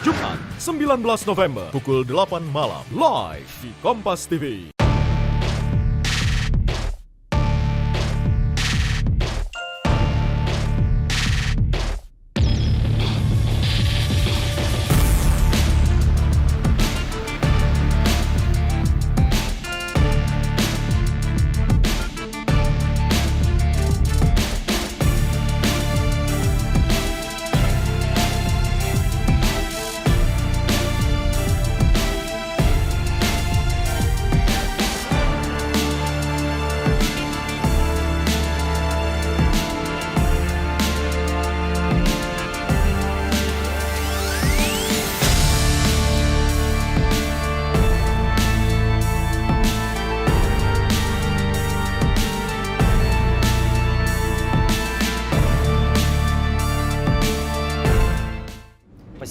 Jumat 19 November pukul 8 malam live di Kompas TV.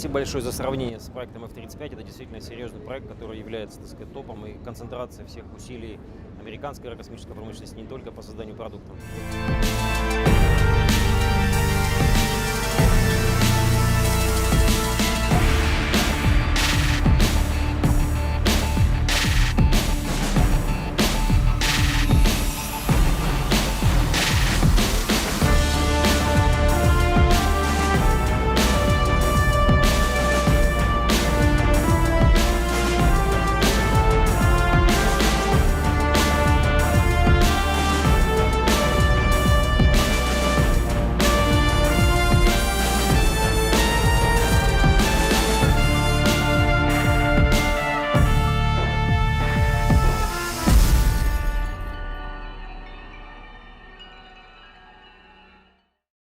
Спасибо большое за сравнение с проектом F-35. Это действительно серьезный проект, который является, так сказать, топом и концентрацией всех усилий американской аэрокосмической промышленности не только по созданию продуктов.